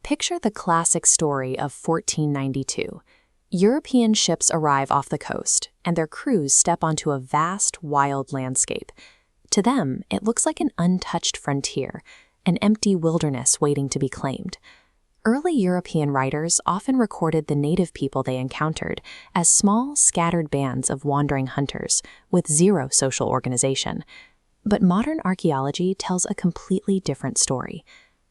Picture the classic story of 1492. European ships arrive off the coast, and their crews step onto a vast, wild landscape. To them, it looks like an untouched frontier, an empty wilderness waiting to be claimed. Early European writers often recorded the native people they encountered as small, scattered bands of wandering hunters with zero social organization. But modern archaeology tells a completely different story.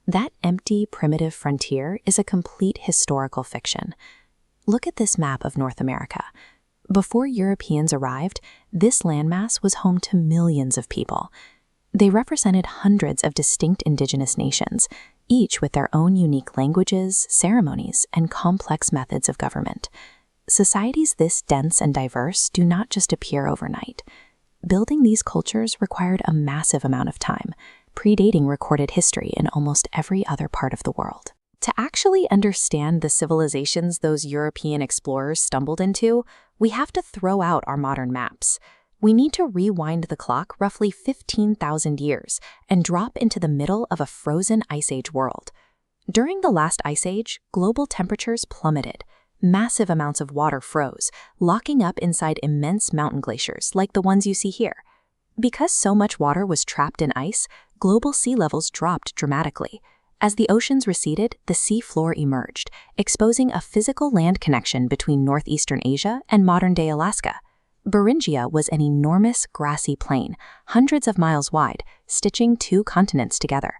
That empty, primitive frontier is a complete historical fiction. Look at this map of North America. Before Europeans arrived, this landmass was home to millions of people. They represented hundreds of distinct indigenous nations, each with their own unique languages, ceremonies, and complex methods of government. Societies this dense and diverse do not just appear overnight. Building these cultures required a massive amount of time, predating recorded history in almost every other part of the world. To actually understand the civilizations those European explorers stumbled into, we have to throw out our modern maps. We need to rewind the clock roughly 15,000 years and drop into the middle of a frozen Ice Age world. During the last Ice Age, global temperatures plummeted. Massive amounts of water froze, locking up inside immense mountain glaciers like the ones you see here. Because so much water was trapped in ice, global sea levels dropped dramatically. As the oceans receded, the sea floor emerged, exposing a physical land connection between northeastern Asia and modern-day Alaska. Beringia was an enormous grassy plain, hundreds of miles wide, stitching two continents together.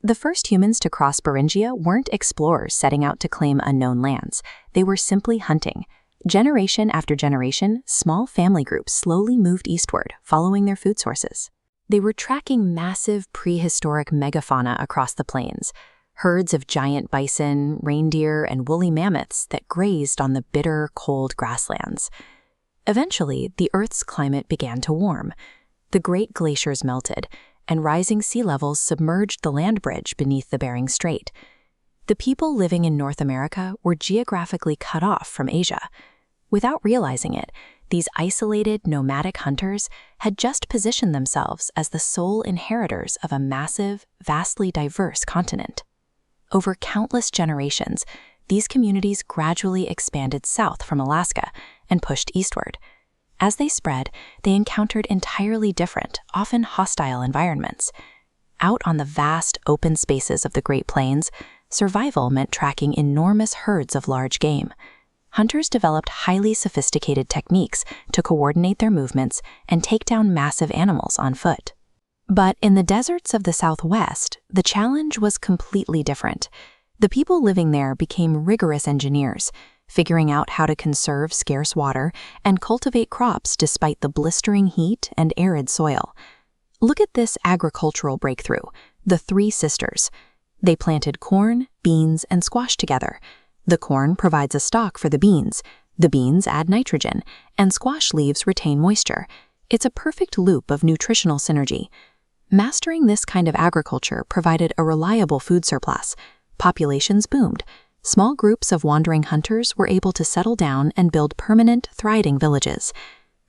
The first humans to cross Beringia weren't explorers setting out to claim unknown lands. They were simply hunting. Generation after generation, small family groups slowly moved eastward, following their food sources. They were tracking massive prehistoric megafauna across the plains, herds of giant bison, reindeer, and woolly mammoths that grazed on the bitter, cold grasslands. Eventually, the Earth's climate began to warm. The great glaciers melted, and rising sea levels submerged the land bridge beneath the Bering Strait. The people living in North America were geographically cut off from Asia. Without realizing it, these isolated, nomadic hunters had just positioned themselves as the sole inheritors of a massive, vastly diverse continent. Over countless generations, these communities gradually expanded south from Alaska and pushed eastward. As they spread, they encountered entirely different, often hostile environments. Out on the vast, open spaces of the Great Plains, survival meant tracking enormous herds of large game. Hunters developed highly sophisticated techniques to coordinate their movements and take down massive animals on foot. But in the deserts of the Southwest, the challenge was completely different. The people living there became rigorous engineers, figuring out how to conserve scarce water and cultivate crops despite the blistering heat and arid soil. Look at this agricultural breakthrough, the Three Sisters. They planted corn, beans, and squash together. The corn provides a stock for the beans add nitrogen, and squash leaves retain moisture. It's a perfect loop of nutritional synergy. Mastering this kind of agriculture provided a reliable food surplus. Populations boomed. Small groups of wandering hunters were able to settle down and build permanent, thriving villages.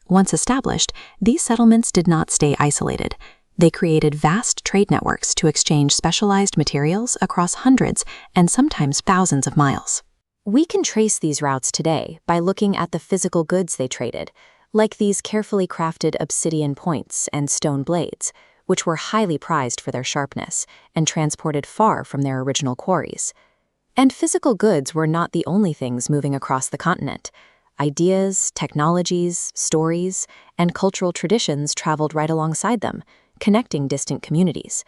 Once established, these settlements did not stay isolated. They created vast trade networks to exchange specialized materials across hundreds and sometimes thousands of miles. We can trace these routes today by looking at the physical goods they traded, like these carefully crafted obsidian points and stone blades, which were highly prized for their sharpness and transported far from their original quarries. And physical goods were not the only things moving across the continent. Ideas, technologies, stories, and cultural traditions traveled right alongside them, connecting distant communities.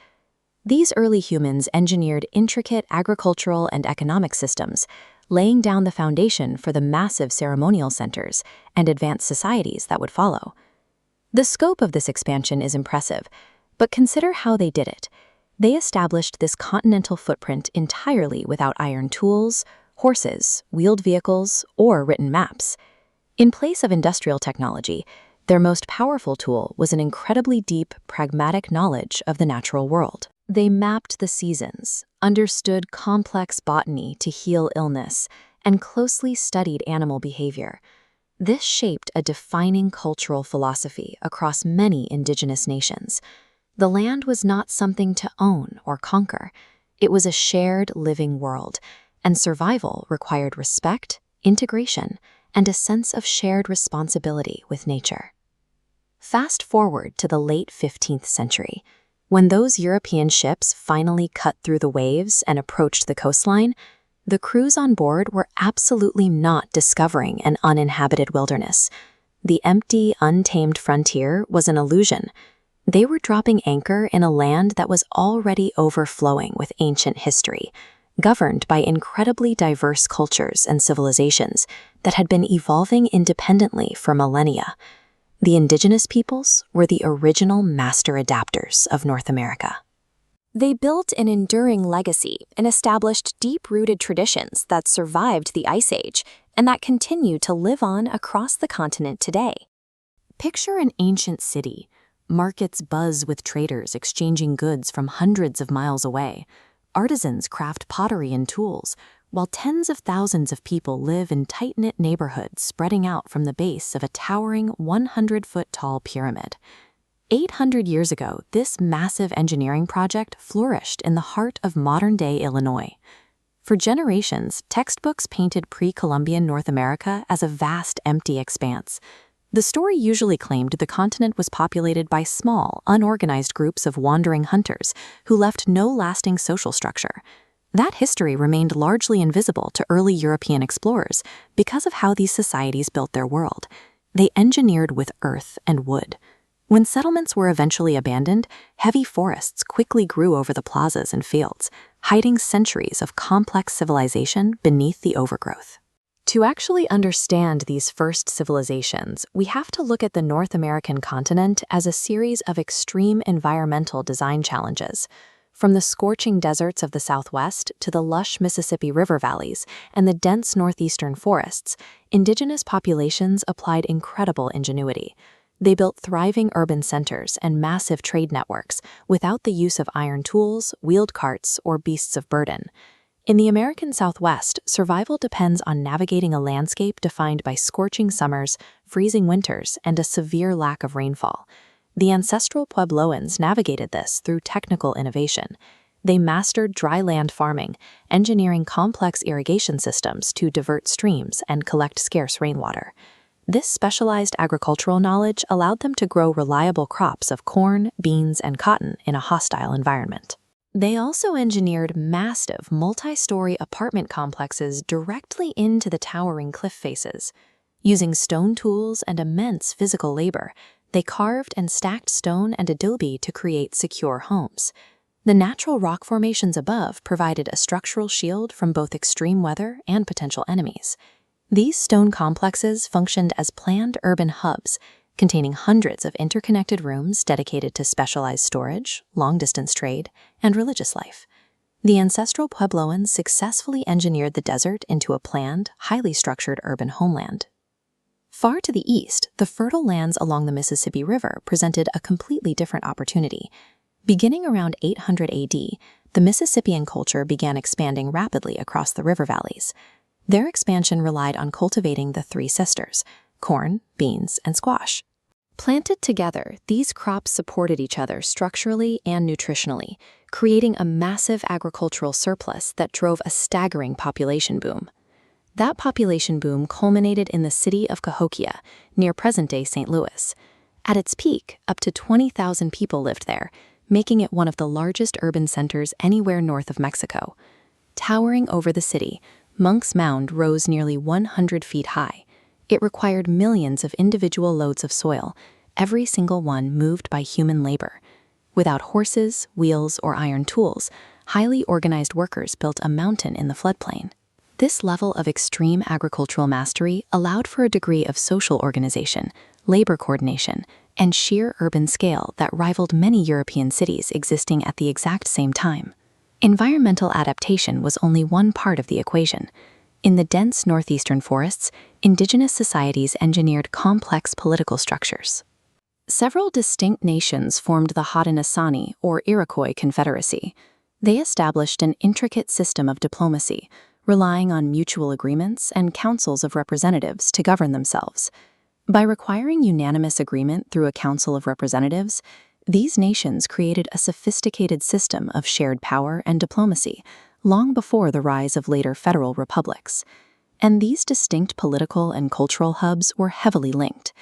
These early humans engineered intricate agricultural and economic systems, laying down the foundation for the massive ceremonial centers and advanced societies that would follow. The scope of this expansion is impressive, but consider how they did it. They established this continental footprint entirely without iron tools, horses, wheeled vehicles, or written maps. In place of industrial technology, their most powerful tool was an incredibly deep, pragmatic knowledge of the natural world. They mapped the seasons, understood complex botany to heal illness, and closely studied animal behavior. This shaped a defining cultural philosophy across many indigenous nations. The land was not something to own or conquer. It was a shared living world, and survival required respect, integration, and a sense of shared responsibility with nature. Fast forward to the late 15th century, when those European ships finally cut through the waves and approached the coastline, the crews on board were absolutely not discovering an uninhabited wilderness. The empty, untamed frontier was an illusion. They were dropping anchor in a land that was already overflowing with ancient history, governed by incredibly diverse cultures and civilizations that had been evolving independently for millennia. The indigenous peoples were the original master adapters of North America. They built an enduring legacy and established deep-rooted traditions that survived the Ice Age and that continue to live on across the continent today. Picture an ancient city. Markets buzz with traders exchanging goods from hundreds of miles away. Artisans craft pottery and tools, while tens of thousands of people live in tight-knit neighborhoods spreading out from the base of a towering 100-foot-tall pyramid. 800 years ago, this massive engineering project flourished in the heart of modern-day Illinois. For generations, textbooks painted pre-Columbian North America as a vast, empty expanse. The story usually claimed the continent was populated by small, unorganized groups of wandering hunters who left no lasting social structure. That history remained largely invisible to early European explorers because of how these societies built their world. They engineered with earth and wood. When settlements were eventually abandoned, heavy forests quickly grew over the plazas and fields, hiding centuries of complex civilization beneath the overgrowth. To actually understand these first civilizations, we have to look at the North American continent as a series of extreme environmental design challenges. From the scorching deserts of the Southwest to the lush Mississippi River valleys and the dense northeastern forests, indigenous populations applied incredible ingenuity. They built thriving urban centers and massive trade networks without the use of iron tools, wheeled carts, or beasts of burden. In the American Southwest, survival depends on navigating a landscape defined by scorching summers, freezing winters, and a severe lack of rainfall. The ancestral Puebloans navigated this through technical innovation. They mastered dry land farming, engineering complex irrigation systems to divert streams and collect scarce rainwater. This specialized agricultural knowledge allowed them to grow reliable crops of corn, beans, and cotton in a hostile environment. They also engineered massive, multi-story apartment complexes directly into the towering cliff faces. Using stone tools and immense physical labor, they carved and stacked stone and adobe to create secure homes. The natural rock formations above provided a structural shield from both extreme weather and potential enemies. These stone complexes functioned as planned urban hubs, containing hundreds of interconnected rooms dedicated to specialized storage, long-distance trade, and religious life. The ancestral Puebloans successfully engineered the desert into a planned, highly structured urban homeland. Far to the east, the fertile lands along the Mississippi River presented a completely different opportunity. Beginning around 800 AD, the Mississippian culture began expanding rapidly across the river valleys. Their expansion relied on cultivating the three sisters: corn, beans, and squash. Planted together, these crops supported each other structurally and nutritionally, creating a massive agricultural surplus that drove a staggering population boom. That population boom culminated in the city of Cahokia, near present-day St. Louis. At its peak, up to 20,000 people lived there, making it one of the largest urban centers anywhere north of Mexico. Towering over the city, Monk's Mound rose nearly 100 feet high. It required millions of individual loads of soil, every single one moved by human labor. Without horses, wheels, or iron tools, highly organized workers built a mountain in the floodplain. This level of extreme agricultural mastery allowed for a degree of social organization, labor coordination, and sheer urban scale that rivaled many European cities existing at the exact same time. Environmental adaptation was only one part of the equation. In the dense northeastern forests, indigenous societies engineered complex political structures. Several distinct nations formed the Haudenosaunee, or Iroquois Confederacy. They established an intricate system of diplomacy, relying on mutual agreements and councils of representatives to govern themselves. By requiring unanimous agreement through a council of representatives, these nations created a sophisticated system of shared power and diplomacy, long before the rise of later federal republics. And these distinct political and cultural hubs were heavily linked.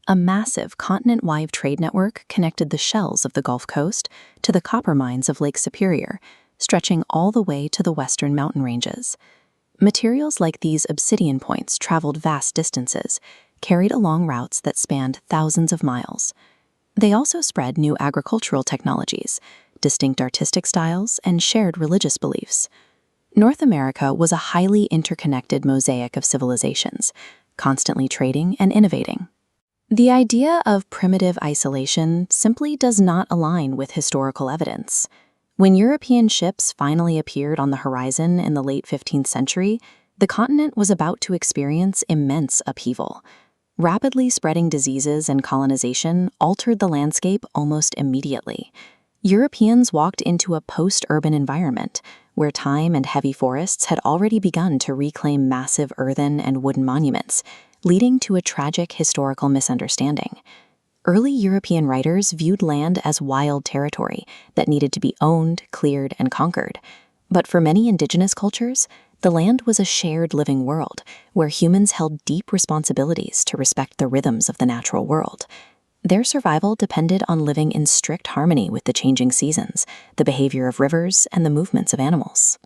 A massive continent-wide trade network connected the shells of the Gulf Coast to the copper mines of Lake Superior, stretching all the way to the western mountain ranges. Materials like these obsidian points traveled vast distances, carried along routes that spanned thousands of miles. They also spread new agricultural technologies, distinct artistic styles, and shared religious beliefs. North America was a highly interconnected mosaic of civilizations, constantly trading and innovating. The idea of primitive isolation simply does not align with historical evidence. When European ships finally appeared on the horizon in the late 15th century, the continent was about to experience immense upheaval. Rapidly spreading diseases and colonization altered the landscape almost immediately. Europeans walked into a post-urban environment, where time and heavy forests had already begun to reclaim massive earthen and wooden monuments, leading to a tragic historical misunderstanding. Early European writers viewed land as wild territory that needed to be owned, cleared, and conquered. But for many indigenous cultures, the land was a shared living world, where humans held deep responsibilities to respect the rhythms of the natural world. Their survival depended on living in strict harmony with the changing seasons, the behavior of rivers, and the movements of animals.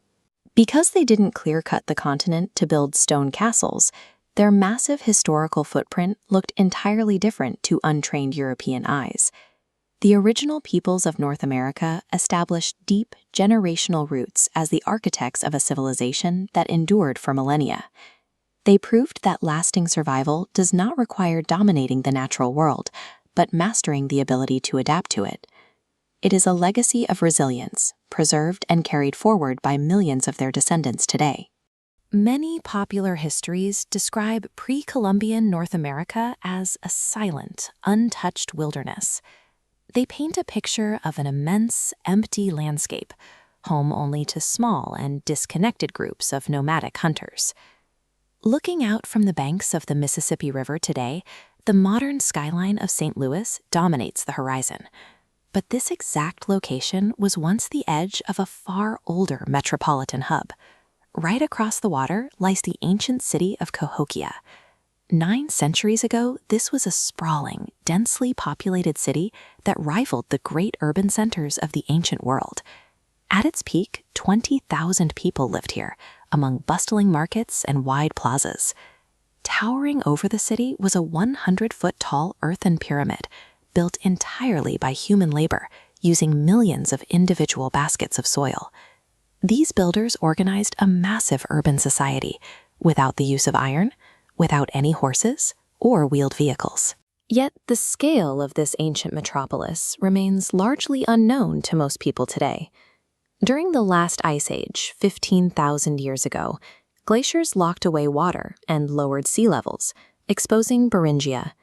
Because they didn't clear-cut the continent to build stone castles, their massive historical footprint looked entirely different to untrained European eyes. The original peoples of North America established deep, generational roots as the architects of a civilization that endured for millennia. They proved that lasting survival does not require dominating the natural world, but mastering the ability to adapt to it. It is a legacy of resilience, preserved and carried forward by millions of their descendants today. Many popular histories describe pre-Columbian North America as a silent, untouched wilderness. They paint a picture of an immense, empty landscape, home only to small and disconnected groups of nomadic hunters. Looking out from the banks of the Mississippi River today, the modern skyline of St. Louis dominates the horizon. But this exact location was once the edge of a far older metropolitan hub. Right across the water lies the ancient city of Cahokia. 9 centuries ago, this was a sprawling, densely populated city that rivaled the great urban centers of the ancient world. At its peak, 20,000 people lived here, among bustling markets and wide plazas. Towering over the city was a 100-foot-tall earthen pyramid, built entirely by human labor, using millions of individual baskets of soil. These builders organized a massive urban society, without the use of iron, without any horses, or wheeled vehicles. Yet the scale of this ancient metropolis remains largely unknown to most people today. During the last ice age, 15,000 years ago, glaciers locked away water and lowered sea levels, exposing Beringia.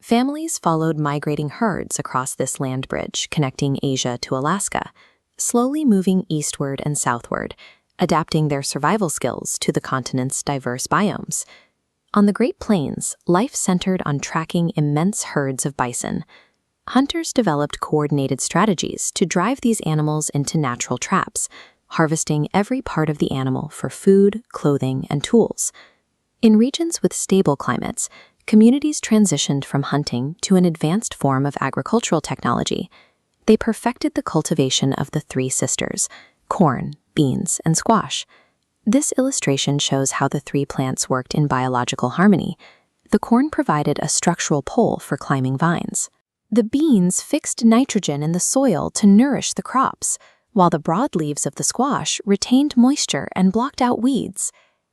Families followed migrating herds across this land bridge connecting Asia to Alaska, slowly moving eastward and southward, adapting their survival skills to the continent's diverse biomes. On the Great Plains, life centered on tracking immense herds of bison. Hunters developed coordinated strategies to drive these animals into natural traps, harvesting every part of the animal for food, clothing, and tools. In regions with stable climates, communities transitioned from hunting to an advanced form of agricultural technology. They perfected the cultivation of the 3 sisters: corn, beans, and squash. This illustration shows how the 3 plants worked in biological harmony. The corn provided a structural pole for climbing vines. The beans fixed nitrogen in the soil to nourish the crops, while the broadleaves of the squash retained moisture and blocked out weeds.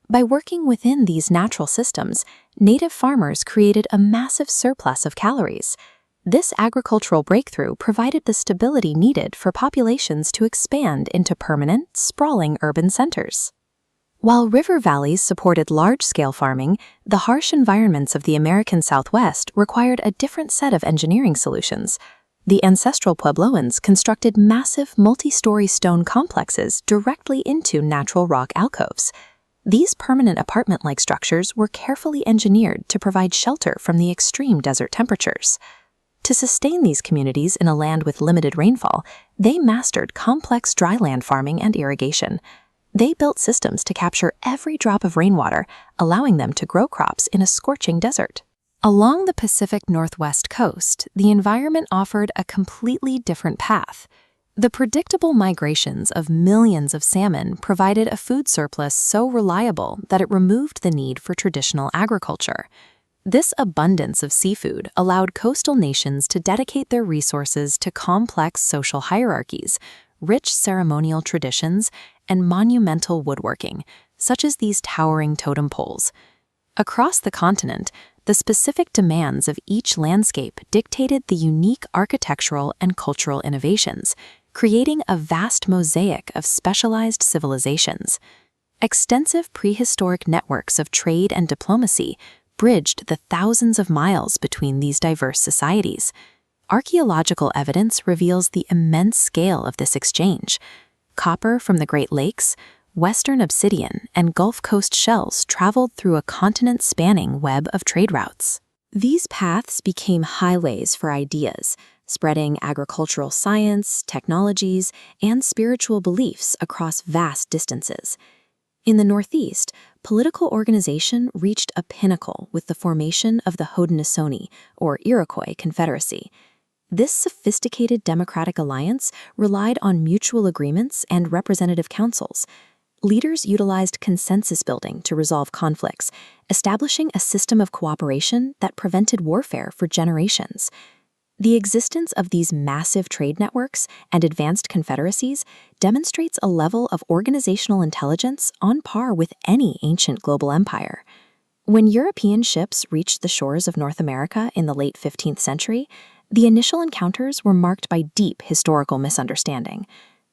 By working within these natural systems, native farmers created a massive surplus of calories. This agricultural breakthrough provided the stability needed for populations to expand into permanent, sprawling urban centers. While river valleys supported large-scale farming, the harsh environments of the American Southwest required a different set of engineering solutions. The ancestral Puebloans constructed massive multi-story stone complexes directly into natural rock alcoves. These permanent apartment-like structures were carefully engineered to provide shelter from the extreme desert temperatures. To sustain these communities in a land with limited rainfall, they mastered complex dryland farming and irrigation. They built systems to capture every drop of rainwater, allowing them to grow crops in a scorching desert. Along the Pacific Northwest coast, the environment offered a completely different path. The predictable migrations of millions of salmon provided a food surplus so reliable that it removed the need for traditional agriculture. This abundance of seafood allowed coastal nations to dedicate their resources to complex social hierarchies, rich ceremonial traditions, and monumental woodworking, such as these towering totem poles. Across the continent, the specific demands of each landscape dictated the unique architectural and cultural innovations, creating a vast mosaic of specialized civilizations. Extensive prehistoric networks of trade and diplomacy bridged the thousands of miles between these diverse societies. Archaeological evidence reveals the immense scale of this exchange. Copper from the Great Lakes, Western obsidian, and Gulf Coast shells traveled through a continent-spanning web of trade routes. These paths became highways for ideas, spreading agricultural science, technologies, and spiritual beliefs across vast distances. In the Northeast, political organization reached a pinnacle with the formation of the Haudenosaunee, or Iroquois, Confederacy. This sophisticated democratic alliance relied on mutual agreements and representative councils. Leaders utilized consensus building to resolve conflicts, establishing a system of cooperation that prevented warfare for generations. The existence of these massive trade networks and advanced confederacies demonstrates a level of organizational intelligence on par with any ancient global empire. When European ships reached the shores of North America in the late 15th century, the initial encounters were marked by deep historical misunderstanding.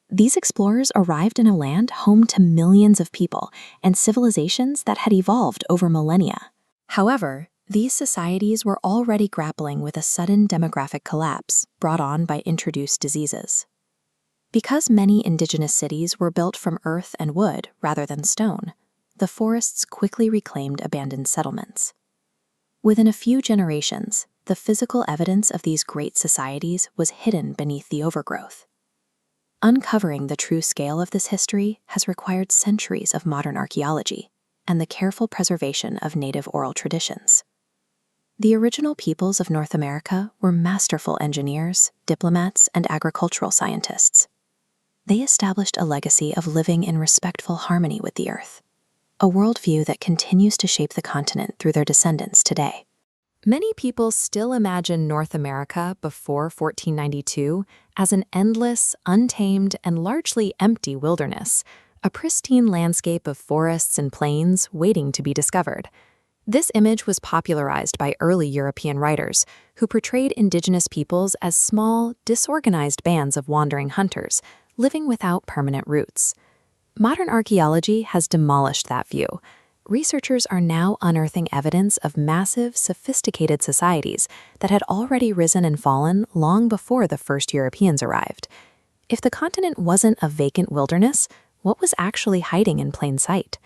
These explorers arrived in a land home to millions of people and civilizations that had evolved over millennia. However, these societies were already grappling with a sudden demographic collapse brought on by introduced diseases. Because many indigenous cities were built from earth and wood rather than stone, the forests quickly reclaimed abandoned settlements. Within a few generations, the physical evidence of these great societies was hidden beneath the overgrowth. Uncovering the true scale of this history has required centuries of modern archaeology and the careful preservation of native oral traditions. The original peoples of North America were masterful engineers, diplomats, and agricultural scientists. They established a legacy of living in respectful harmony with the earth, a worldview that continues to shape the continent through their descendants today. Many people still imagine North America before 1492 as an endless, untamed, and largely empty wilderness, a pristine landscape of forests and plains waiting to be discovered. This image was popularized by early European writers who portrayed indigenous peoples as small, disorganized bands of wandering hunters, living without permanent roots. Modern archaeology has demolished that view. Researchers are now unearthing evidence of massive, sophisticated societies that had already risen and fallen long before the first Europeans arrived. If the continent wasn't a vacant wilderness, what was actually hiding in plain sight?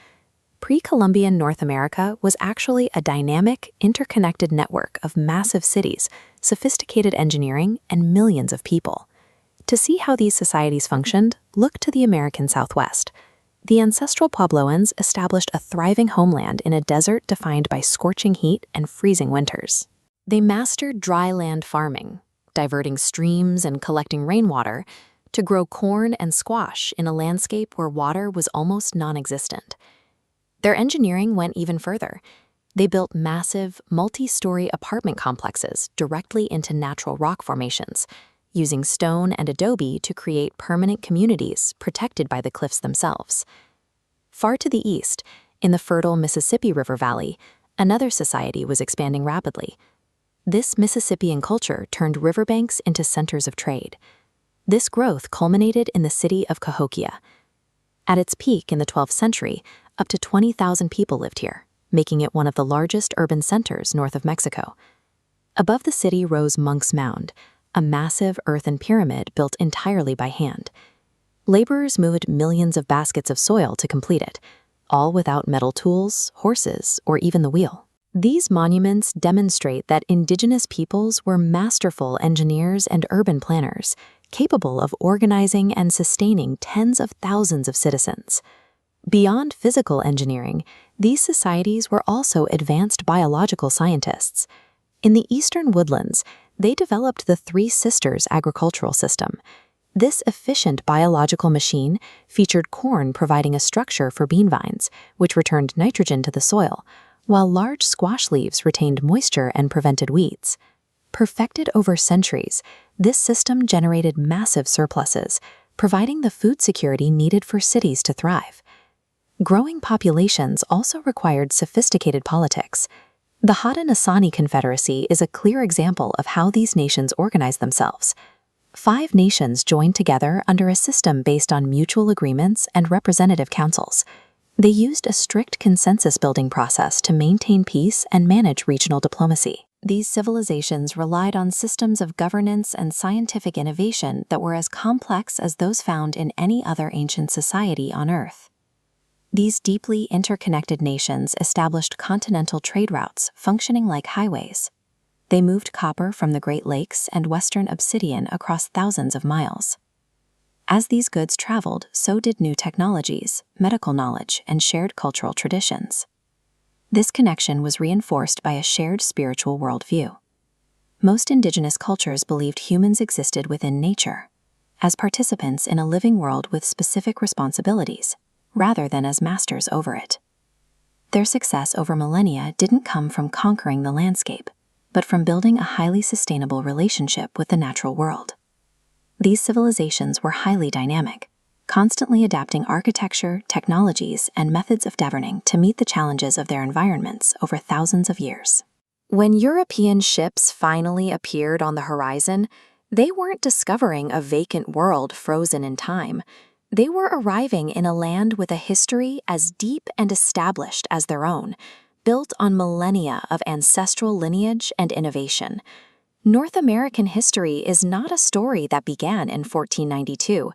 Pre-Columbian North America was actually a dynamic, interconnected network of massive cities, sophisticated engineering, and millions of people. To see how these societies functioned, look to the American Southwest. The ancestral Puebloans established a thriving homeland in a desert defined by scorching heat and freezing winters. They mastered dry land farming, diverting streams and collecting rainwater to grow corn and squash in a landscape where water was almost non-existent. Their engineering went even further. They built massive, multi-story apartment complexes directly into natural rock formations, using stone and adobe to create permanent communities protected by the cliffs themselves. Far to the east, in the fertile Mississippi River Valley, another society was expanding rapidly. This Mississippian culture turned riverbanks into centers of trade. This growth culminated in the city of Cahokia. At its peak in the 12th century, up to 20,000 people lived here, making it one of the largest urban centers north of Mexico. Above the city rose Monk's Mound, a massive earthen pyramid built entirely by hand. Laborers moved millions of baskets of soil to complete it, all without metal tools, horses, or even the wheel. These monuments demonstrate that indigenous peoples were masterful engineers and urban planners, capable of organizing and sustaining tens of thousands of citizens. Beyond physical engineering, these societies were also advanced biological scientists. In the eastern woodlands, they developed the Three Sisters agricultural system. This efficient biological machine featured corn providing a structure for bean vines, which returned nitrogen to the soil, while large squash leaves retained moisture and prevented weeds. Perfected over centuries, this system generated massive surpluses, providing the food security needed for cities to thrive. Growing populations also required sophisticated politics. The Haudenosaunee Confederacy is a clear example of how these nations organized themselves. 5 nations joined together under a system based on mutual agreements and representative councils. They used a strict consensus-building process to maintain peace and manage regional diplomacy. These civilizations relied on systems of governance and scientific innovation that were as complex as those found in any other ancient society on Earth. These deeply interconnected nations established continental trade routes functioning like highways. They moved copper from the Great Lakes and western obsidian across thousands of miles. As these goods traveled, so did new technologies, medical knowledge, and shared cultural traditions. This connection was reinforced by a shared spiritual worldview. Most indigenous cultures believed humans existed within nature, as participants in a living world with specific responsibilities, rather than as masters over it. Their success over millennia didn't come from conquering the landscape, but from building a highly sustainable relationship with the natural world. These civilizations were highly dynamic, constantly adapting architecture, technologies, and methods of governing to meet the challenges of their environments over thousands of years. When European ships finally appeared on the horizon, they weren't discovering a vacant world frozen in time. They were arriving in a land with a history as deep and established as their own, built on millennia of ancestral lineage and innovation. North American history is not a story that began in 1492.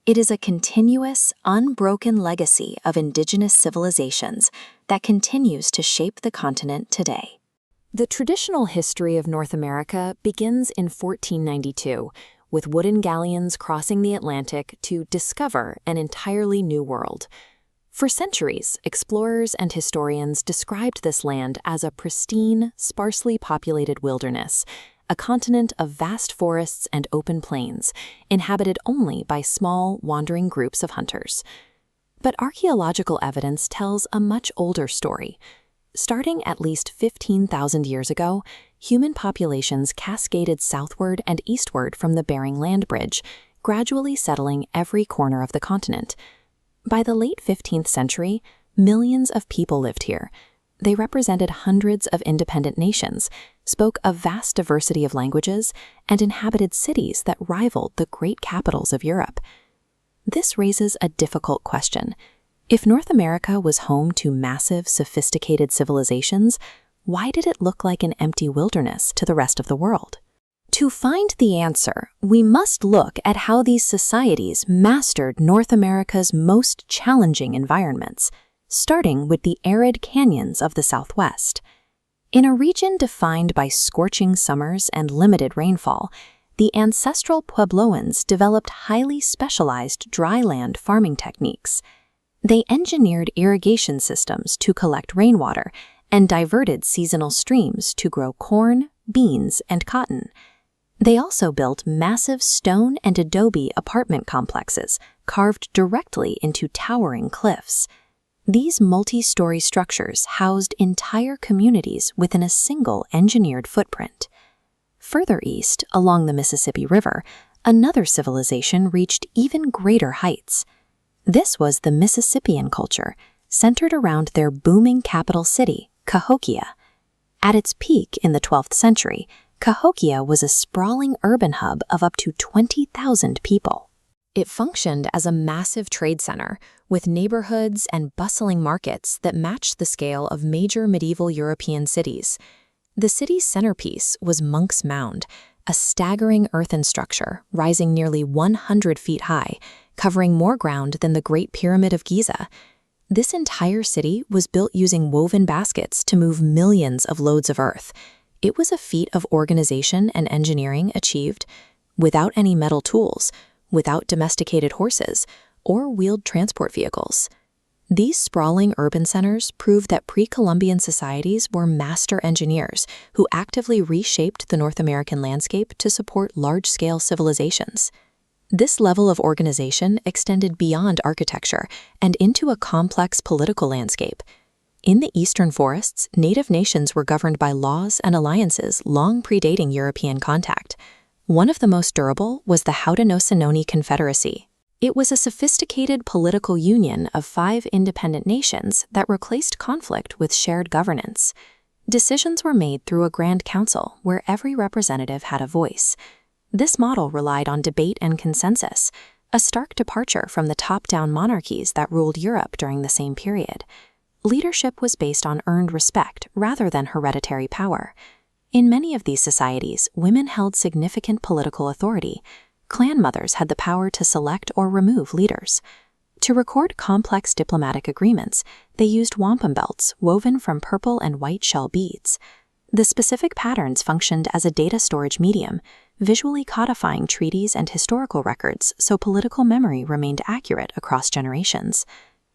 It is a continuous, unbroken legacy of indigenous civilizations that continues to shape the continent today. The traditional history of North America begins in 1492, with wooden galleons crossing the Atlantic to discover an entirely new world. For centuries, explorers and historians described this land as a pristine, sparsely populated wilderness, a continent of vast forests and open plains, inhabited only by small, wandering groups of hunters. But archaeological evidence tells a much older story. Starting at least 15,000 years ago, human populations cascaded southward and eastward from the Bering Land Bridge, gradually settling every corner of the continent. By the late 15th century, millions of people lived here. They represented hundreds of independent nations, spoke a vast diversity of languages, and inhabited cities that rivaled the great capitals of Europe. This raises a difficult question. If North America was home to massive, sophisticated civilizations, why did it look like an empty wilderness to the rest of the world? To find the answer, we must look at how these societies mastered North America's most challenging environments, starting with the arid canyons of the Southwest. In a region defined by scorching summers and limited rainfall, the ancestral Puebloans developed highly specialized dryland farming techniques. They engineered irrigation systems to collect rainwater and diverted seasonal streams to grow corn, beans, and cotton. They also built massive stone and adobe apartment complexes carved directly into towering cliffs. These multi-story structures housed entire communities within a single engineered footprint. Further east, along the Mississippi River, another civilization reached even greater heights. This was the Mississippian culture, centered around their booming capital city, Cahokia. At its peak in the 12th century, Cahokia was a sprawling urban hub of up to 20,000 people. It functioned as a massive trade center, with neighborhoods and bustling markets that matched the scale of major medieval European cities. The city's centerpiece was Monk's Mound, a staggering earthen structure rising nearly 100 feet high, covering more ground than the Great Pyramid of Giza. This entire city was built using woven baskets to move millions of loads of earth. It was a feat of organization and engineering achieved without any metal tools, without domesticated horses, or wheeled transport vehicles. These sprawling urban centers prove that pre-Columbian societies were master engineers who actively reshaped the North American landscape to support large-scale civilizations. This level of organization extended beyond architecture and into a complex political landscape. In the eastern forests, native nations were governed by laws and alliances long predating European contact. One of the most durable was the Haudenosaunee Confederacy. It was a sophisticated political union of 5 independent nations that replaced conflict with shared governance. Decisions were made through a Grand Council where every representative had a voice. This model relied on debate and consensus, a stark departure from the top-down monarchies that ruled Europe during the same period. Leadership was based on earned respect rather than hereditary power. In many of these societies, women held significant political authority. Clan mothers had the power to select or remove leaders. To record complex diplomatic agreements, they used wampum belts woven from purple and white shell beads. The specific patterns functioned as a data storage medium, visually codifying treaties and historical records so political memory remained accurate across generations.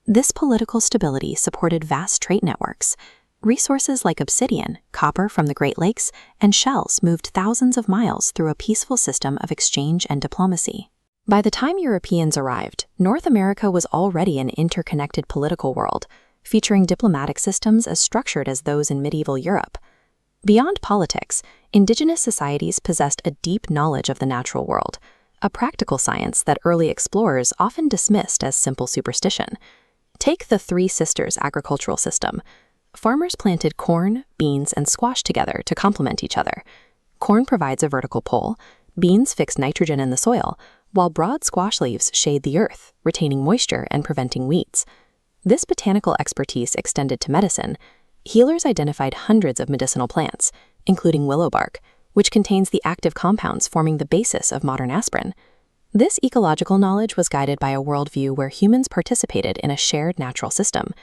This political stability supported vast trade networks. Resources like obsidian, copper from the Great Lakes, and shells moved thousands of miles through a peaceful system of exchange and diplomacy. By the time Europeans arrived, North America was already an interconnected political world, featuring diplomatic systems as structured as those in medieval Europe. Beyond politics, indigenous societies possessed a deep knowledge of the natural world, a practical science that early explorers often dismissed as simple superstition. Take the Three Sisters agricultural system. Farmers planted corn, beans, and squash together to complement each other. Corn provides a vertical pole, beans fix nitrogen in the soil, while broad squash leaves shade the earth, retaining moisture and preventing weeds. This botanical expertise extended to medicine. Healers identified hundreds of medicinal plants, including willow bark, which contains the active compounds forming the basis of modern aspirin. This ecological knowledge was guided by a worldview where humans participated in a shared natural system.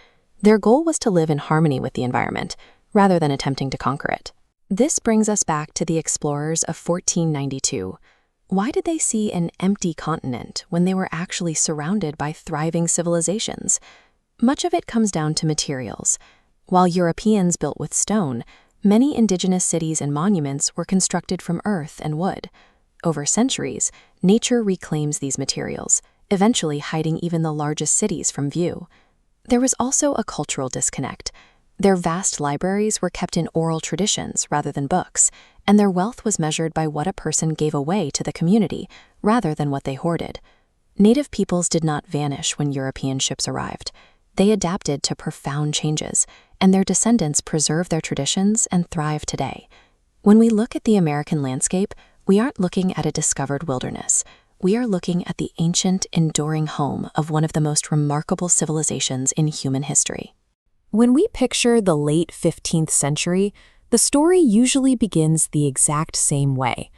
Their goal was to live in harmony with the environment, rather than attempting to conquer it. This brings us back to the explorers of 1492. Why did they see an empty continent when they were actually surrounded by thriving civilizations? Much of it comes down to materials. While Europeans built with stone, many indigenous cities and monuments were constructed from earth and wood. Over centuries, nature reclaims these materials, eventually hiding even the largest cities from view. There was also a cultural disconnect. Their vast libraries were kept in oral traditions rather than books, and their wealth was measured by what a person gave away to the community rather than what they hoarded. Native peoples did not vanish when European ships arrived. They adapted to profound changes, and their descendants preserve their traditions and thrive today. When we look at the American landscape, we aren't looking at a discovered wilderness. We are looking at the ancient, enduring home of one of the most remarkable civilizations in human history. When we picture the late 15th century, the story usually begins the exact same way.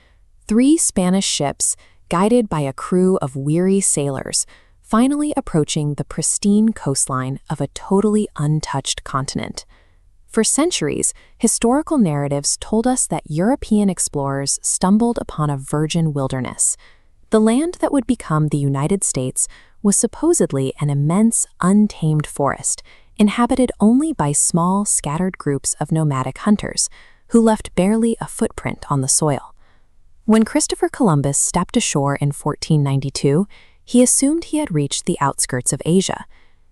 3 Spanish ships, guided by a crew of weary sailors, finally approaching the pristine coastline of a totally untouched continent. For centuries, historical narratives told us that European explorers stumbled upon a virgin wilderness. The land that would become the United States was supposedly an immense, untamed forest, inhabited only by small, scattered groups of nomadic hunters, who left barely a footprint on the soil. When Christopher Columbus stepped ashore in 1492, he assumed he had reached the outskirts of Asia.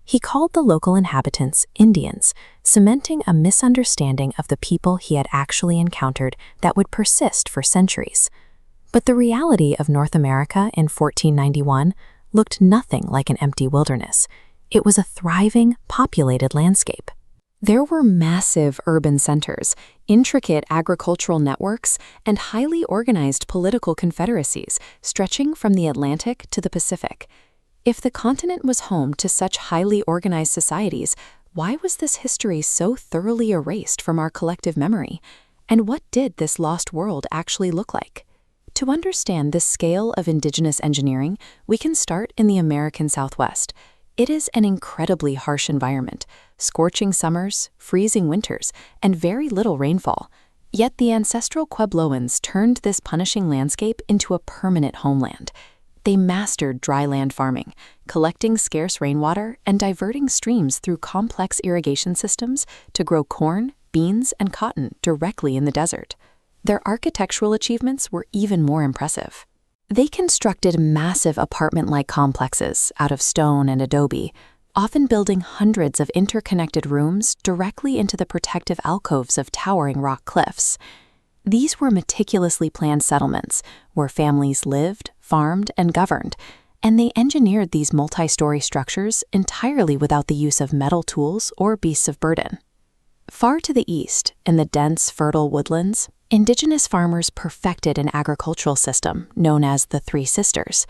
He called the local inhabitants Indians, cementing a misunderstanding of the people he had actually encountered that would persist for centuries. But the reality of North America in 1491 looked nothing like an empty wilderness. It was a thriving, populated landscape. There were massive urban centers, intricate agricultural networks, and highly organized political confederacies stretching from the Atlantic to the Pacific. If the continent was home to such highly organized societies, why was this history so thoroughly erased from our collective memory? And what did this lost world actually look like? To understand the scale of indigenous engineering, we can start in the American Southwest. It is an incredibly harsh environment, scorching summers, freezing winters, and very little rainfall. Yet the ancestral Puebloans turned this punishing landscape into a permanent homeland. They mastered dry land farming, collecting scarce rainwater and diverting streams through complex irrigation systems to grow corn, beans, and cotton directly in the desert. Their architectural achievements were even more impressive. They constructed massive apartment-like complexes out of stone and adobe, often building hundreds of interconnected rooms directly into the protective alcoves of towering rock cliffs. These were meticulously planned settlements where families lived, farmed, and governed, and they engineered these multi-story structures entirely without the use of metal tools or beasts of burden. Far to the east, in the dense, fertile woodlands, indigenous farmers perfected an agricultural system known as the Three Sisters.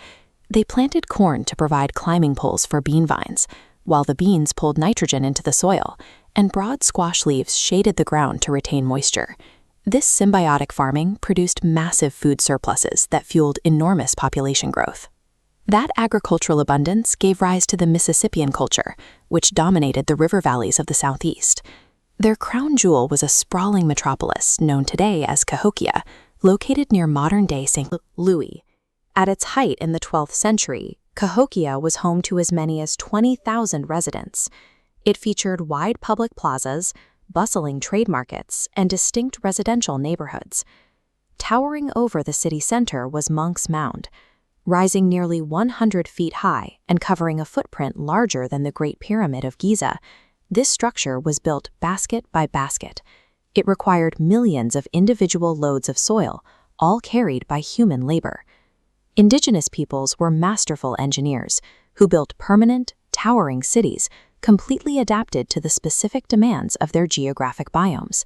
They planted corn to provide climbing poles for bean vines, while the beans pulled nitrogen into the soil, and broad squash leaves shaded the ground to retain moisture. This symbiotic farming produced massive food surpluses that fueled enormous population growth. That agricultural abundance gave rise to the Mississippian culture, which dominated the river valleys of the Southeast. Their crown jewel was a sprawling metropolis known today as Cahokia, located near modern-day St. Louis. At its height in the 12th century, Cahokia was home to as many as 20,000 residents. It featured wide public plazas, bustling trade markets, and distinct residential neighborhoods. Towering over the city center was Monk's Mound, rising nearly 100 feet high and covering a footprint larger than the Great Pyramid of Giza. This structure was built basket by basket. It required millions of individual loads of soil, all carried by human labor. Indigenous peoples were masterful engineers who built permanent, towering cities completely adapted to the specific demands of their geographic biomes.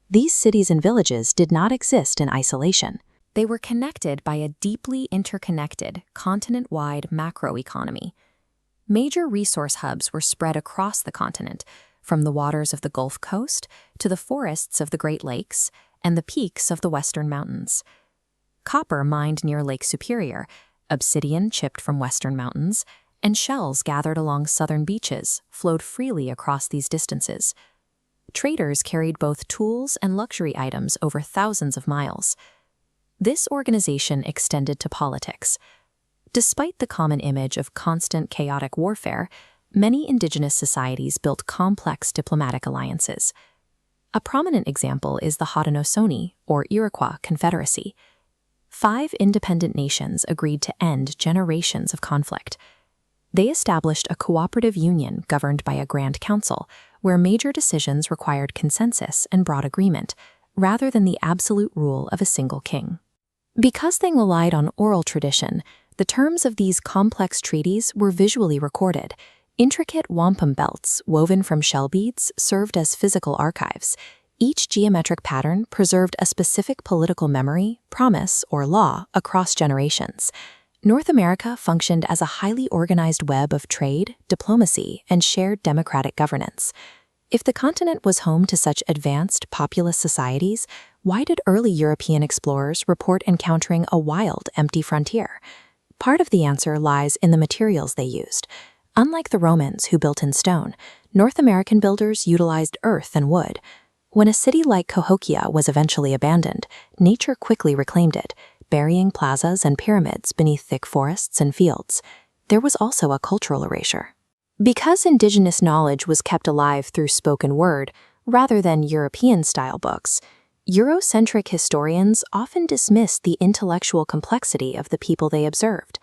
These cities and villages did not exist in isolation. They were connected by a deeply interconnected, continent-wide macroeconomy. Major resource hubs were spread across the continent, from the waters of the Gulf Coast to the forests of the Great Lakes and the peaks of the Western Mountains. Copper mined near Lake Superior, obsidian chipped from western mountains, and shells gathered along southern beaches flowed freely across these distances. Traders carried both tools and luxury items over thousands of miles. This organization extended to politics. Despite the common image of constant chaotic warfare, many indigenous societies built complex diplomatic alliances. A prominent example is the Haudenosaunee, or Iroquois, Confederacy. 5 independent nations agreed to end generations of conflict. They established a cooperative union governed by a Grand Council, where major decisions required consensus and broad agreement, rather than the absolute rule of a single king. Because they relied on oral tradition, the terms of these complex treaties were visually recorded. Intricate wampum belts woven from shell beads served as physical archives. Each geometric pattern preserved a specific political memory, promise, or law across generations. North America functioned as a highly organized web of trade, diplomacy, and shared democratic governance. If the continent was home to such advanced, populous societies, why did early European explorers report encountering a wild, empty frontier? Part of the answer lies in the materials they used. Unlike the Romans, who built in stone, North American builders utilized earth and wood. When a city like Cahokia was eventually abandoned, nature quickly reclaimed it, burying plazas and pyramids beneath thick forests and fields. There was also a cultural erasure. Because indigenous knowledge was kept alive through spoken word, rather than European-style books, Eurocentric historians often dismissed the intellectual complexity of the people they observed.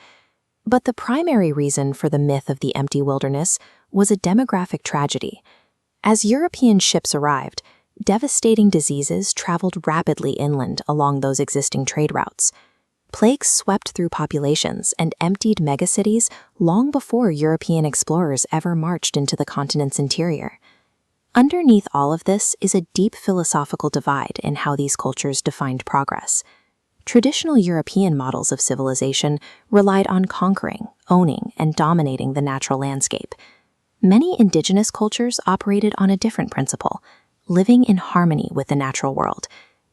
But the primary reason for the myth of the empty wilderness was a demographic tragedy. As European ships arrived, devastating diseases traveled rapidly inland along those existing trade routes. Plagues swept through populations and emptied megacities long before European explorers ever marched into the continent's interior. Underneath all of this is a deep philosophical divide in how these cultures defined progress. Traditional European models of civilization relied on conquering, owning, and dominating the natural landscape. Many indigenous cultures operated on a different principle, living in harmony with the natural world.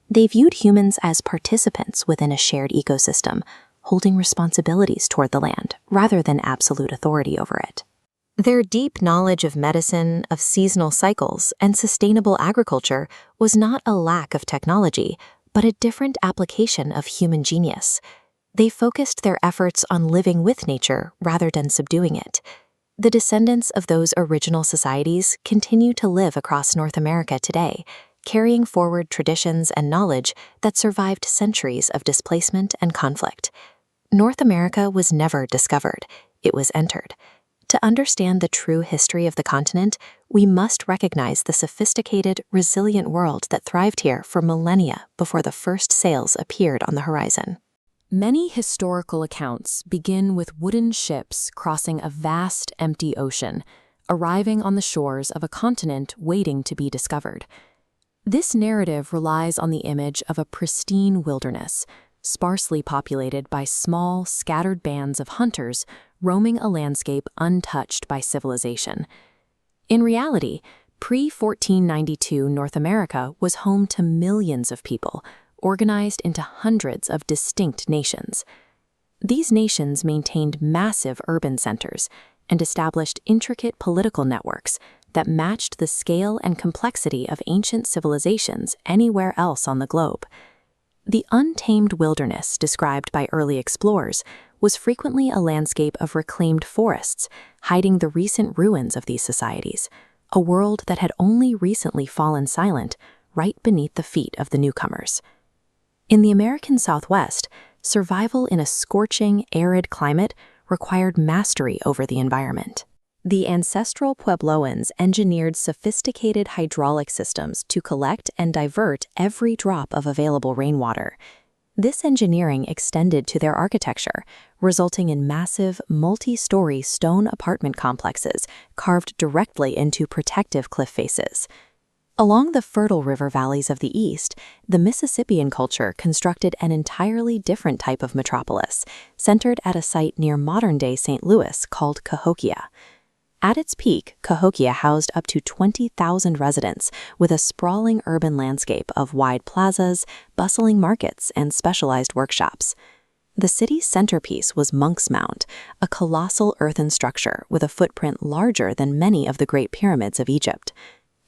They viewed humans as participants within a shared ecosystem, holding responsibilities toward the land rather than absolute authority over it. Their deep knowledge of medicine, of seasonal cycles, and sustainable agriculture was not a lack of technology, but a different application of human genius. They focused their efforts on living with nature rather than subduing it. The descendants of those original societies continue to live across North America today, carrying forward traditions and knowledge that survived centuries of displacement and conflict. North America was never discovered, it was entered. To understand the true history of the continent, we must recognize the sophisticated, resilient world that thrived here for millennia before the first sails appeared on the horizon. Many historical accounts begin with wooden ships crossing a vast, empty ocean, arriving on the shores of a continent waiting to be discovered. This narrative relies on the image of a pristine wilderness, sparsely populated by small, scattered bands of hunters roaming a landscape untouched by civilization. In reality, pre-1492 North America was home to millions of people, organized into hundreds of distinct nations. These nations maintained massive urban centers and established intricate political networks that matched the scale and complexity of ancient civilizations anywhere else on the globe. The untamed wilderness described by early explorers was frequently a landscape of reclaimed forests, hiding the recent ruins of these societies, a world that had only recently fallen silent right beneath the feet of the newcomers. In the American Southwest, survival in a scorching, arid climate required mastery over the environment. The ancestral Puebloans engineered sophisticated hydraulic systems to collect and divert every drop of available rainwater. This engineering extended to their architecture, resulting in massive, multi-story stone apartment complexes carved directly into protective cliff faces. Along the fertile river valleys of the East, the Mississippian culture constructed an entirely different type of metropolis, centered at a site near modern-day St. Louis called Cahokia. At its peak, Cahokia housed up to 20,000 residents, with a sprawling urban landscape of wide plazas, bustling markets, and specialized workshops. The city's centerpiece was Monk's Mound, a colossal earthen structure with a footprint larger than many of the Great Pyramids of Egypt.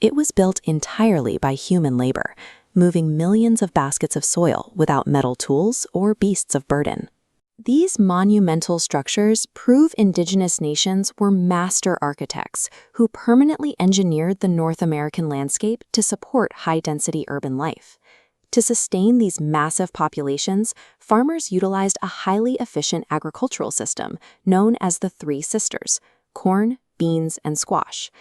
It was built entirely by human labor, moving millions of baskets of soil without metal tools or beasts of burden. These monumental structures prove indigenous nations were master architects who permanently engineered the North American landscape to support high-density urban life. To sustain these massive populations, farmers utilized a highly efficient agricultural system known as the Three Sisters: corn, beans, and squash.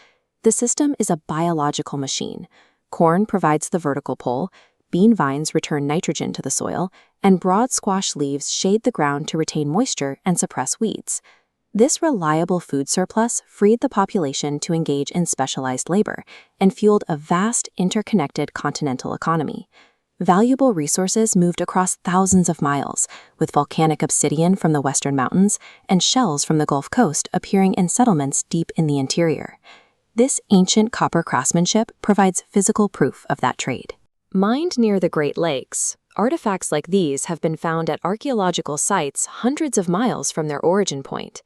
The system is a biological machine. Corn provides the vertical pole, bean vines return nitrogen to the soil, and broad squash leaves shade the ground to retain moisture and suppress weeds. This reliable food surplus freed the population to engage in specialized labor and fueled a vast, interconnected continental economy. Valuable resources moved across thousands of miles, with volcanic obsidian from the western mountains and shells from the Gulf Coast appearing in settlements deep in the interior. This ancient copper craftsmanship provides physical proof of that trade. Mined near the Great Lakes, artifacts like these have been found at archaeological sites hundreds of miles from their origin point.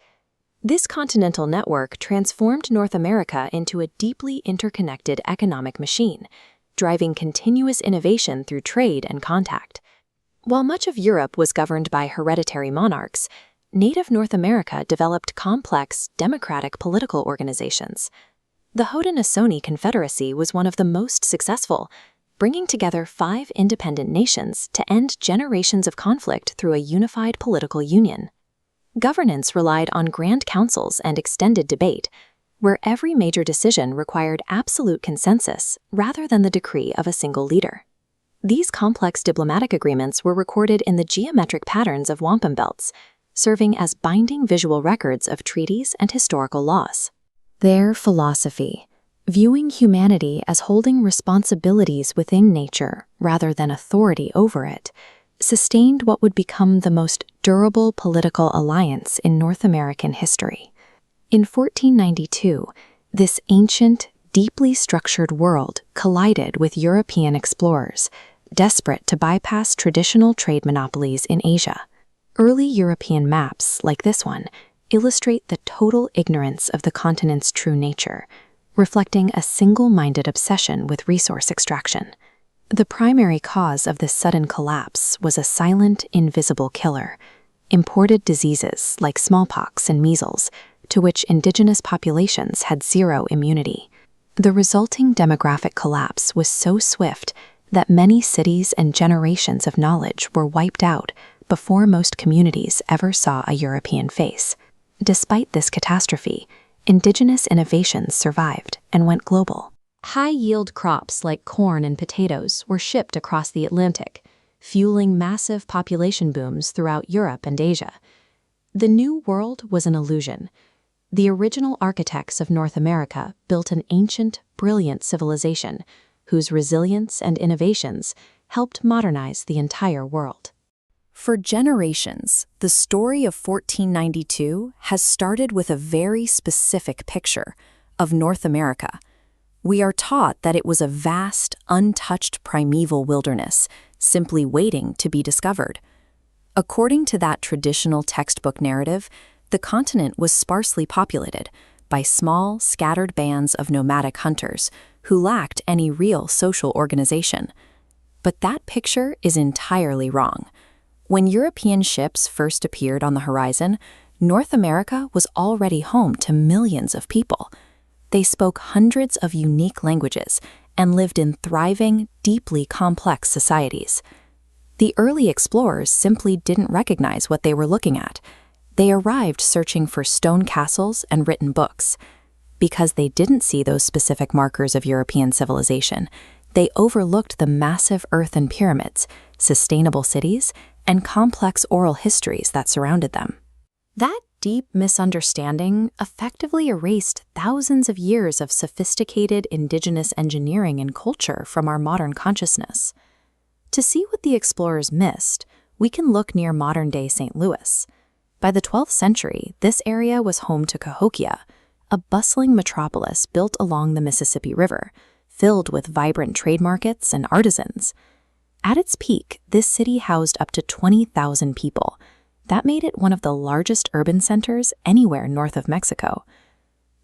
This continental network transformed North America into a deeply interconnected economic machine, driving continuous innovation through trade and contact. While much of Europe was governed by hereditary monarchs, native North America developed complex, democratic political organizations. The Haudenosaunee Confederacy was one of the most successful, bringing together 5 independent nations to end generations of conflict through a unified political union. Governance relied on grand councils and extended debate, where every major decision required absolute consensus rather than the decree of a single leader. These complex diplomatic agreements were recorded in the geometric patterns of wampum belts, serving as binding visual records of treaties and historical laws. Their philosophy, viewing humanity as holding responsibilities within nature rather than authority over it, sustained what would become the most durable political alliance in North American history. In 1492, this ancient, deeply structured world collided with European explorers, desperate to bypass traditional trade monopolies in Asia. Early European maps, like this one, illustrate the total ignorance of the continent's true nature, reflecting a single-minded obsession with resource extraction. The primary cause of this sudden collapse was a silent, invisible killer, imported diseases like smallpox and measles, to which indigenous populations had zero immunity. The resulting demographic collapse was so swift that many cities and generations of knowledge were wiped out before most communities ever saw a European face. Despite this catastrophe, indigenous innovations survived and went global. High-yield crops like corn and potatoes were shipped across the Atlantic, fueling massive population booms throughout Europe and Asia. The New World was an illusion. The original architects of North America built an ancient, brilliant civilization whose resilience and innovations helped modernize the entire world. For generations, the story of 1492 has started with a very specific picture of North America. We are taught that it was a vast, untouched primeval wilderness, simply waiting to be discovered. According to that traditional textbook narrative, the continent was sparsely populated by small, scattered bands of nomadic hunters who lacked any real social organization. But that picture is entirely wrong. When European ships first appeared on the horizon, North America was already home to millions of people. They spoke hundreds of unique languages and lived in thriving, deeply complex societies. The early explorers simply didn't recognize what they were looking at. They arrived searching for stone castles and written books. Because they didn't see those specific markers of European civilization, they overlooked the massive earthen pyramids, sustainable cities, and complex oral histories that surrounded them. That deep misunderstanding effectively erased thousands of years of sophisticated indigenous engineering and culture from our modern consciousness. To see what the explorers missed, we can look near modern-day St. Louis. By the 12th century, this area was home to Cahokia, a bustling metropolis built along the Mississippi River, filled with vibrant trade markets and artisans. At its peak, this city housed up to 20,000 people. That made it one of the largest urban centers anywhere north of Mexico.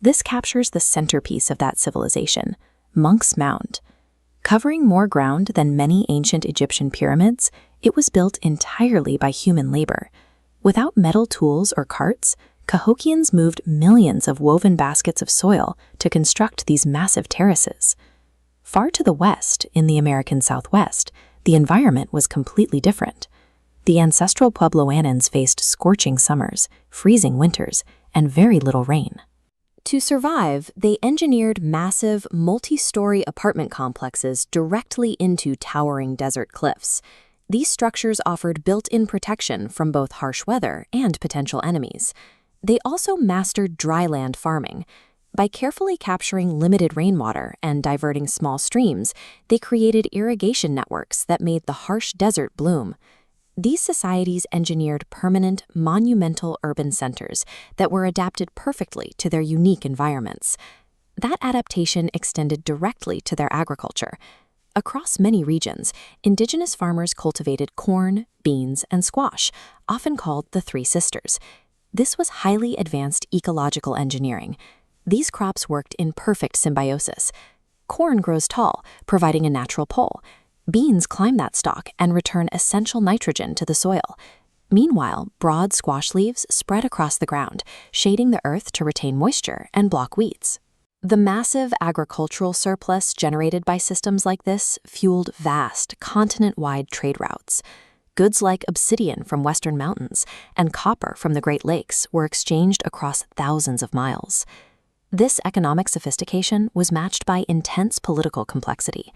This captures the centerpiece of that civilization, Monk's Mound. Covering more ground than many ancient Egyptian pyramids, it was built entirely by human labor. Without metal tools or carts, Cahokians moved millions of woven baskets of soil to construct these massive terraces. Far to the west, in the American Southwest, the environment was completely different. The ancestral Puebloanans faced scorching summers, freezing winters, and very little rain. To survive, they engineered massive, multi-story apartment complexes directly into towering desert cliffs. These structures offered built-in protection from both harsh weather and potential enemies. They also mastered dryland farming. By carefully capturing limited rainwater and diverting small streams, they created irrigation networks that made the harsh desert bloom. These societies engineered permanent, monumental urban centers that were adapted perfectly to their unique environments. That adaptation extended directly to their agriculture. Across many regions, indigenous farmers cultivated corn, beans, and squash, often called the Three Sisters. This was highly advanced ecological engineering. These crops worked in perfect symbiosis. Corn grows tall, providing a natural pole. Beans climb that stalk and return essential nitrogen to the soil. Meanwhile, broad squash leaves spread across the ground, shading the earth to retain moisture and block weeds. The massive agricultural surplus generated by systems like this fueled vast, continent-wide trade routes. Goods like obsidian from western mountains and copper from the Great Lakes were exchanged across thousands of miles. This economic sophistication was matched by intense political complexity.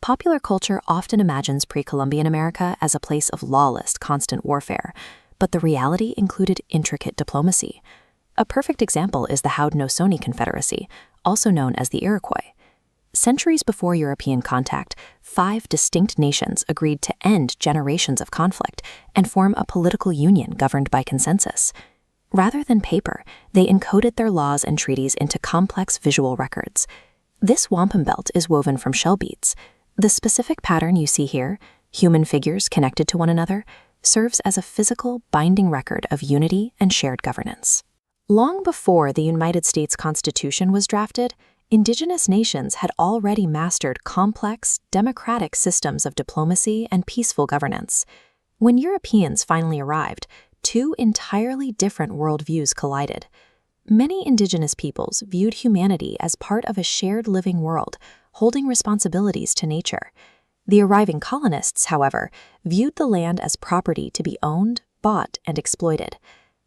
Popular culture often imagines pre-Columbian America as a place of lawless, constant warfare, but the reality included intricate diplomacy. A perfect example is the Haudenosaunee Confederacy, also known as the Iroquois. Centuries before European contact, 5 distinct nations agreed to end generations of conflict and form a political union governed by consensus. Rather than paper, they encoded their laws and treaties into complex visual records. This wampum belt is woven from shell beads. The specific pattern you see here, human figures connected to one another, serves as a physical, binding record of unity and shared governance. Long before the United States Constitution was drafted, indigenous nations had already mastered complex, democratic systems of diplomacy and peaceful governance. When Europeans finally arrived, two entirely different worldviews collided. Many indigenous peoples viewed humanity as part of a shared living world, holding responsibilities to nature. The arriving colonists, however, viewed the land as property to be owned, bought, and exploited.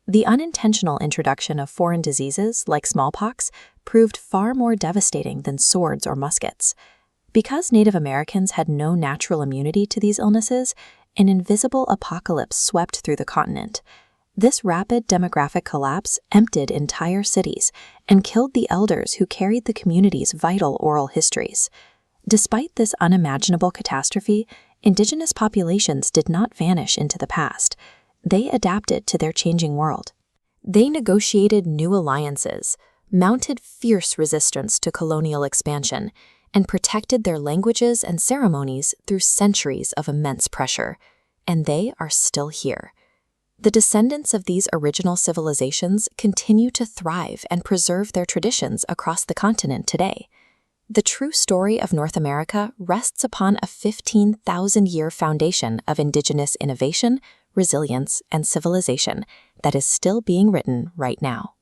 The unintentional introduction of foreign diseases, like smallpox, proved far more devastating than swords or muskets. Because Native Americans had no natural immunity to these illnesses, an invisible apocalypse swept through the continent. This rapid demographic collapse emptied entire cities and killed the elders who carried the community's vital oral histories. Despite this unimaginable catastrophe, indigenous populations did not vanish into the past. They adapted to their changing world. They negotiated new alliances, mounted fierce resistance to colonial expansion, and protected their languages and ceremonies through centuries of immense pressure. And they are still here. The descendants of these original civilizations continue to thrive and preserve their traditions across the continent today. The true story of North America rests upon a 15,000-year foundation of indigenous innovation, resilience, and civilization that is still being written right now.